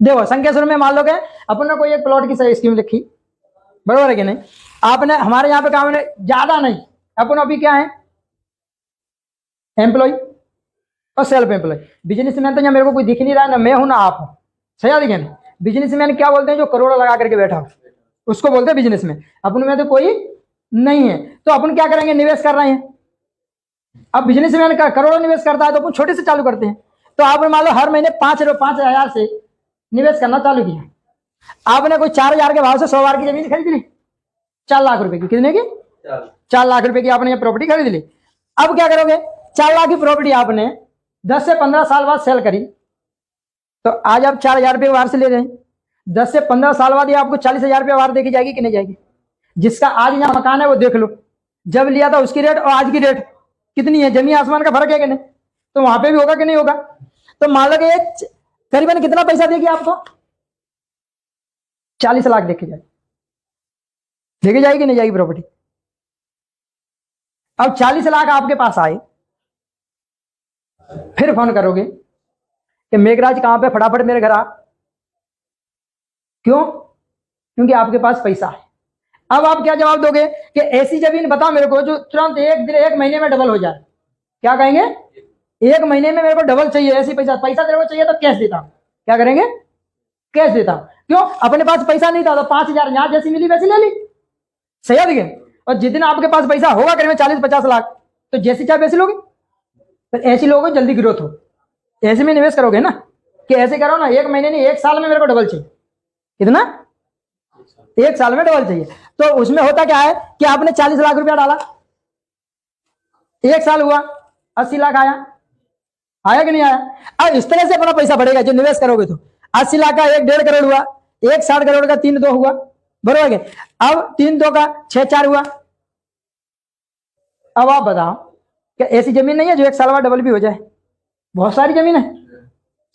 देखो संख्या शुरू में मान लो कि अपन ने कोई एक प्लॉट की स्कीम लिखी, बराबर है कि नहीं। आपने हमारे यहाँ पे काम है ज्यादा नहीं, अपन अभी क्या है एम्प्लॉय और सेल्फ एम्प्लॉय। बिजनेसमैन तो यहाँ मेरे को कोई दिख नहीं रहा है, ना मैं हूं ना आप हो, सही है देखिए। बिजनेसमैन क्या बोलते हैं, जो करोड़ों लगा करके बैठा हो उसको बोलते हैं बिजनेसमैन। अपन में तो कोई नहीं है, तो अपन क्या करेंगे, निवेश कर रहे हैं। अब बिजनेसमैन का करोड़ों निवेश करता है तो अपन छोटे से चालू करते हैं। तो आपने मान लो हर महीने 5,000 से निवेश करना चालू किया। आपने कोई 4,000 के भाव से 100 बार की जमीन खरीद ली, 4 लाख रुपए की। कितने की? 4 लाख रुपए की आपने ये प्रॉपर्टी खरीद ली। अब क्या करोगे, 4 लाख की प्रॉपर्टी आपने 10 से 15 साल बाद सेल करी, तो आज आप 4,000 रुपये वार से ले रहे हैं। 10 से 15 साल बाद ये आपको 40,000 रुपये वार देखी जाएगी कि नहीं जाएगी? जिसका आज यहाँ मकान है वो देख लो, जब लिया था उसकी रेट और आज की रेट कितनी है, जमीन आसमान का फर्क है कि नहीं? तो वहां पे भी होगा कि नहीं होगा? तो मान लो कि करीबन कितना पैसा देगी आपको, 40 लाख देखी जाएगी, देखी जाएगी नहीं जाएगी प्रॉपर्टी? अब 40 लाख आपके पास आए, फिर फोन करोगे कि मेघराज कहां पे, फटाफट मेरे घर आ। क्यों? क्योंकि आपके पास पैसा है। अब आप क्या जवाब दोगे कि ऐसी जमीन बता मेरे को जो तुरंत एक महीने में डबल हो जाए। क्या कहेंगे? 1 महीने में मेरे को डबल चाहिए, ऐसी पैसा तेरे को चाहिए तो कैश देता हूं। क्या करेंगे? कैश देता हूं। क्यों? अपने पास पैसा नहीं था तो 5,000 यहां जैसी मिली वैसी ले ली, सही है देखिए। और जिस दिन आपके पास पैसा होगा करीब 40-50 लाख, तो जैसी चाहे वैसी लोगे। तो ऐसी लोगों जल्दी ग्रोथ हो, ऐसे में निवेश करोगे ना, कि ऐसे करो ना 1 महीने नहीं 1 साल में मेरे को डबल चाहिए। कितना? 1 साल में डबल चाहिए। तो उसमें होता क्या है कि आपने 40 लाख रुपया डाला, 1 साल हुआ 80 लाख आया कि नहीं आया? अब इस तरह से अपना पैसा बढ़ेगा जो निवेश करोगे। तो 80 लाख का 1.5 करोड़ हुआ, 60 करोड़ का 3-2 हुआ, बरोबर है। अब 3-2 का 6-4 हुआ। अब आप बताओ क्या ऐसी जमीन नहीं है जो 1 साल बाद डबल भी हो जाए? बहुत सारी जमीन है,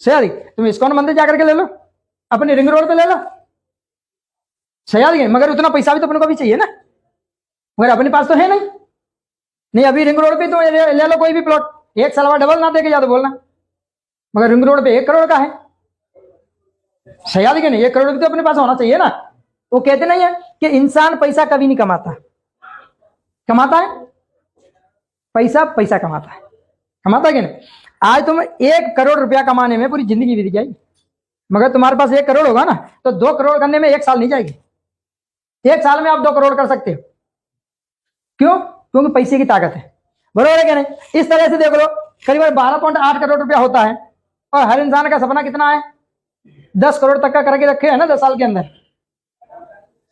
सही। तुम इस्कॉन मंदिर जाकर के ले लो, अपनी रिंग रोड पे ले लो, सही। मगर उतना पैसा भी तो अपने को भी चाहिए ना, मगर अपने पास तो है नहीं। अभी रिंग रोड पे तो ले लो कोई भी प्लॉट, 1 साल बाद डबल ना देके जा तो बोलना, मगर रिंग रोड पे 1 करोड़ का है, सही है कि नहीं? 1 करोड़ भी तो अपने पास होना चाहिए ना। वो कहते नहीं है कि इंसान पैसा कभी नहीं कमाता, कमाता है पैसा कमाता है कि नहीं? आज तुम 1 करोड़ रुपया कमाने में पूरी जिंदगी बीत जाएगी, मगर तुम्हारे पास 1 करोड़ होगा ना तो 2 करोड़ करने में 1 साल नहीं जाएगी। 1 साल में आप 2 करोड़ कर सकते हो। क्यों? क्योंकि पैसे की ताकत है, बरोबर है क्या नहीं? इस तरह से देख लो, करीबन 12.8 करोड़ रुपया होता है, और हर इंसान का सपना कितना है? 10 करोड़ तक का करके रखे है ना 10 साल के अंदर।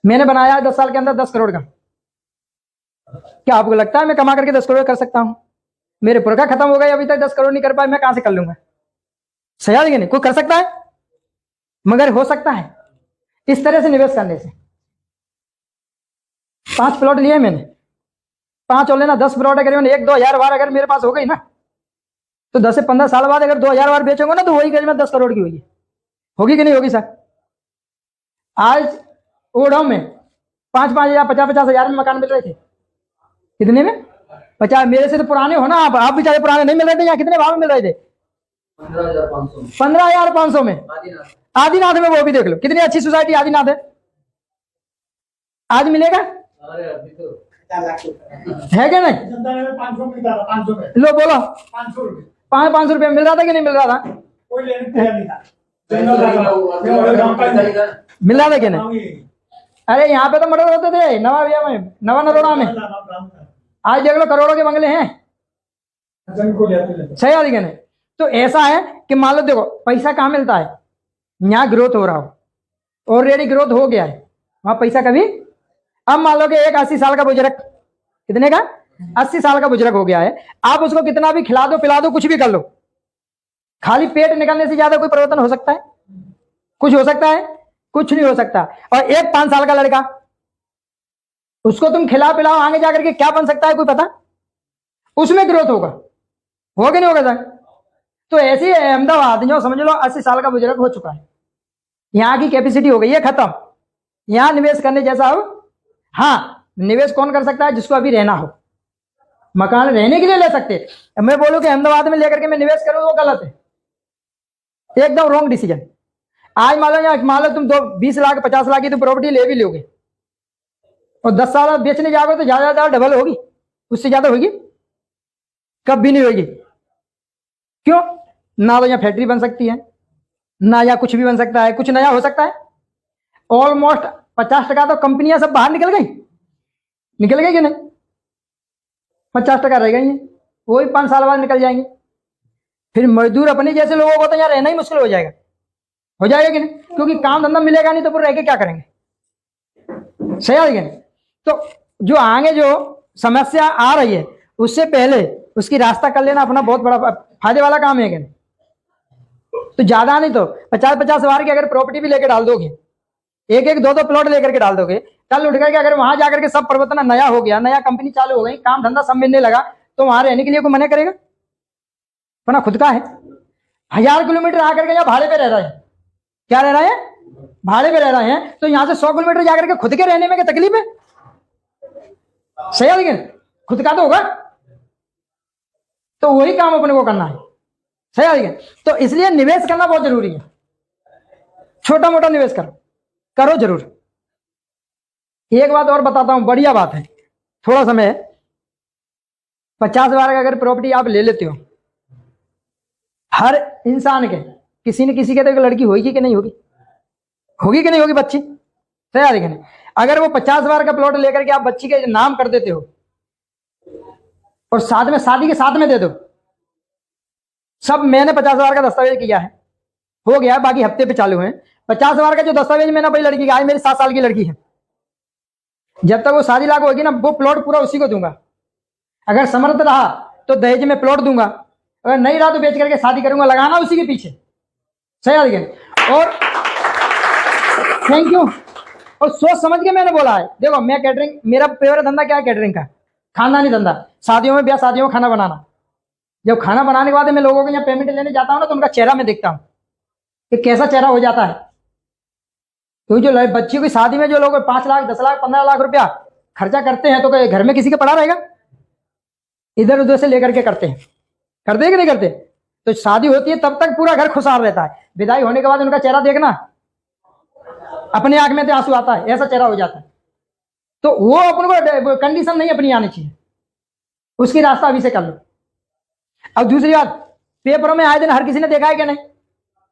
मैंने बनाया है 10 साल के अंदर 10 करोड़ का। क्या आपको लगता है मैं कमा करके 10 करोड़ कर सकता हूं? मेरे पुरखा खत्म हो गए, अभी तक 10 करोड़ नहीं कर पाए, मैं कहां से कर लूंगा? सही है नहीं? कोई कर सकता है, मगर हो सकता है इस तरह से निवेश करने से। 5 प्लॉट लिए मैंने, 5 और लेना 10 प्लॉट है, करीबन 1-2 हजार बार अगर मेरे पास हो गई ना, तो 10 से 15 साल बाद अगर 2 हजार बार बेचोगे ना, तो वही करीबन 10 करोड़ की होगी कि नहीं होगी सर? आज ओढ़ो में 5-5 हजार 50-50 हजार में मकान मिल रहे थे। कितने में? 50। मेरे से तो पुराने हो ना आप भी चाहे पुराने नहीं मिल रहे थे, यहाँ कितने भाव में मिल रहे थे? 15,500 में। आदिनाथ में वो भी देख लो, कितनी अच्छी सोसाइटी आदिनाथ है। आज मिलेगा है क्या नहीं? 500 मिलता था, 500 में। लो बोलो, 500 रुपये मिल रहा था कि नहीं मिल रहा था? कोई लेने तैयार नहीं था। मिल रहा था कि नहीं? अरे यहाँ पे तो मर्डर होते थे नवाबिया में, नवा नरोड़ा में। आज देख लो करोड़ों के बंगले हैं, सही है कि नहीं? तो ऐसा है कि मान लो देखो पैसा कहाँ मिलता है, यहाँ ग्रोथ हो रहा हो, ऑलरेडी ग्रोथ हो गया है, वहां पैसा कभी। अब मान लो कि एक 80 साल का बुजुर्ग, कितने का? 80 साल का बुजुर्ग हो गया है, आप उसको कितना भी खिला दो पिला दो कुछ भी कर लो, खाली पेट निकलने से ज्यादा कोई परिवर्तन हो सकता है? कुछ हो सकता है? कुछ नहीं हो सकता। और एक 5 साल का लड़का, उसको तुम खिला पिलाओ, आगे जाकर के क्या बन सकता है कोई पता? उसमें ग्रोथ होगा कि नहीं होगा सर? तो ऐसे ही अहमदाबाद जो समझ लो 80 साल का बुजुर्ग हो चुका है, यहाँ की कैपेसिटी हो गई है खत्म, यहाँ निवेश करने जैसा हो। हाँ, निवेश कौन कर सकता है? जिसको अभी रहना हो, मकान रहने के लिए ले सकते। मैं बोलूं कि अहमदाबाद में लेकर के मैं निवेश करूं वो गलत है, एकदम रॉन्ग डिसीजन। आज मान लो तुम 20 लाख 50 लाख की तो प्रॉपर्टी ले भी लोगे और 10 साल बाद बेचने जाओगे तो ज्यादा डबल होगी, उससे ज्यादा होगी? कभी नहीं होगी। क्यों? ना तो यहाँ फैक्ट्री बन सकती है, ना यहाँ कुछ भी बन सकता है, कुछ नया हो सकता है। ऑलमोस्ट 50% तो कंपनियां सब बाहर निकल गई कि नहीं? 50% रह गई हैं, वो भी 5 साल बाद निकल जाएंगे। फिर मजदूर अपने जैसे लोगों को तो यहाँ रहना ही मुश्किल हो जाएगा कि नहीं? क्योंकि काम धंधा मिलेगा नहीं तो फिर रह के क्या करेंगे? सही है कि नहीं? तो जो आगे जो समस्या आ रही है उससे पहले उसकी रास्ता कर लेना अपना बहुत बड़ा फायदे वाला काम है कि नहीं? तो ज्यादा नहीं तो 50-50 बार की अगर प्रॉपर्टी भी लेकर डाल दोगे, एक 2 प्लॉट लेकर के डाल दोगे, कल उठ करके अगर वहां जाकर के सब परिवर्तन नया हो गया, नया कंपनी चालू हो गई, काम धंधा सब मिलने लगा, तो वहां रहने के लिए कोई मना करेगा? अपना खुद का है। 1000 किलोमीटर आकर के यहाँ भाड़े पे रह रहे हैं, क्या रह रहे हैं? भाड़े पे रह रहे हैं। तो यहाँ से 100 किलोमीटर जाकर के खुद के रहने में क्या तकलीफ है? सही है, लेकिन खुद का तो होगा, तो वही काम अपने को करना है। सही है, लेकिन तो इसलिए निवेश करना बहुत जरूरी है। छोटा मोटा निवेश करो जरूर। एक बात और बताता हूं, बढ़िया बात है, थोड़ा समय 50 बार का अगर प्रॉपर्टी आप ले लेते हो, हर इंसान के किसी न किसी के तो एक लड़की होगी कि नहीं होगी? होगी कि नहीं होगी बच्ची? सही है, लेकिन अगर वो 50 बार का प्लॉट लेकर के आप बच्ची के नाम कर देते हो और साथ में शादी के साथ में दे दो, सब मैंने 50 बार का दस्तावेज किया है, हो गया, बाकी हफ्ते पे चालू है। 50 बार का जो दस्तावेज मैंने भाई लड़की का, आज मेरी 7 साल की लड़की है, जब तक वो शादी लागू होगी ना, वो प्लॉट पूरा उसी को दूंगा। अगर समर्थ रहा तो दहेज में प्लॉट दूंगा, अगर नहीं रहा तो बेच करके शादी करूंगा, लगाना उसी के पीछे। सही है, लेकिन और थैंक यू। और सोच समझ के मैंने बोला है। देखो मैं कैटरिंग, मेरा फेवरेट धंधा क्या है? कैटरिंग का, खानदानी धंधा, शादियों में, ब्याह शादियों में खाना बनाना। जब खाना बनाने के बाद मैं लोगों को यहाँ पेमेंट लेने जाता हूँ ना, तो उनका चेहरा में देखता हूँ कि कैसा चेहरा हो जाता है। क्योंकि जो बच्ची की शादी में जो लोग 5 लाख 10 लाख 15 लाख रुपया खर्चा करते हैं, तो घर में किसी का पड़ा रहेगा? इधर उधर से लेकर के करते हैं कि नहीं करते? तो शादी होती है तब तक पूरा घर खुशहाल रहता है, विदाई होने के बाद उनका चेहरा देखना, अपने आंख में तो आंसू आता है, ऐसा चेहरा हो जाता है। तो वो अपन को कंडीशन नहीं अपनी आनी चाहिए, उसकी रास्ता अभी से कर लो। अब दूसरी बात, पेपरों में आए दिन हर किसी ने देखा है कि नहीं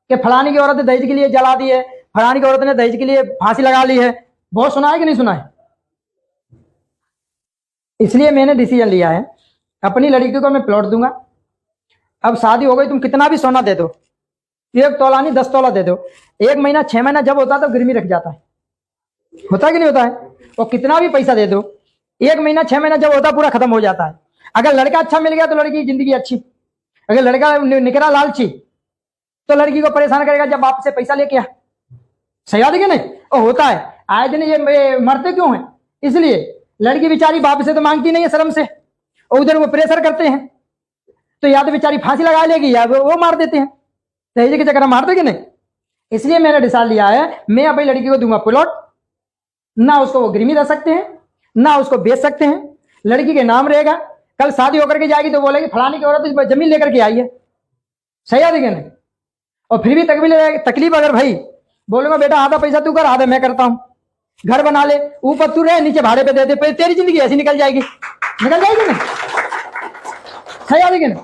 कि फलानी की औरत दहेज के लिए जला दी है, फलानी की औरत ने दहेज के लिए फांसी लगा ली है। बहुत सुना है कि नहीं सुना है? इसलिए मैंने डिसीजन लिया है, अपनी लड़की को मैं प्लॉट दूंगा। अब शादी हो गई, तुम कितना भी सोना दे दो, 1 तोला नहीं 10 तोला दे दो, 1 महीना 6 महीना जब होता है तो गिरवी रख जाता है, होता है कि नहीं होता है? और कितना भी पैसा दे दो, 1 महीना 6 महीना जब होता है पूरा खत्म हो जाता है। अगर लड़का अच्छा मिल गया तो लड़की की जिंदगी अच्छी, अगर लड़का निकला लालची तो लड़की को परेशान करेगा जब बाप से पैसा लेके आ। सही बात है कि नहीं? और होता है आए दिन, ये मरते क्यों हैं? इसलिए लड़की बेचारी बाप से तो मांगती नहीं है शर्म से, और उधर वो प्रेशर करते हैं, तो या तो बेचारी फांसी लगा लेगी या वो मार देते हैं, दहेज के चक्कर में मारते कि नहीं? इसलिए मैंने डिसाइड लिया है, मैं अपनी लड़की को दूंगा प्लॉट, ना उसको वो गिरवी रह सकते हैं, ना उसको बेच सकते हैं, लड़की के नाम रहेगा। कल शादी होकर के जाएगी तो बोलेगी फलानी की औरत जमीन लेकर के आई है। सही है कि नहीं? और फिर भी तकलीफ अगर भाई बोलूंगा बेटा आधा पैसा तू कर, आधा मैं करता हूं, घर बना ले, ऊपर तू रहे नीचे भाड़े पे दे दे, तेरी जिंदगी ऐसी निकल जाएगी नहीं? सही है कि नहीं?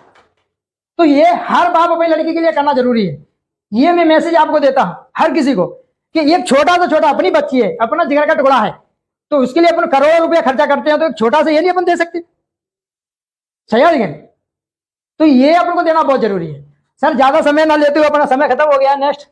तो ये हर बाप अपनी लड़की के लिए करना जरूरी है। ये मैं मैसेज आपको देता हूं हर किसी को कि एक छोटा से छोटा, अपनी बच्ची है, अपना जिगर का टुकड़ा है, तो उसके लिए अपन करोड़ों रुपया खर्चा करते हैं, तो एक छोटा सा ये नहीं अपन दे सकते? सही है लेकिन, तो ये अपन को देना बहुत जरूरी है। सर ज्यादा समय ना लेते हुए, अपना समय खत्म हो गया, नेक्स्ट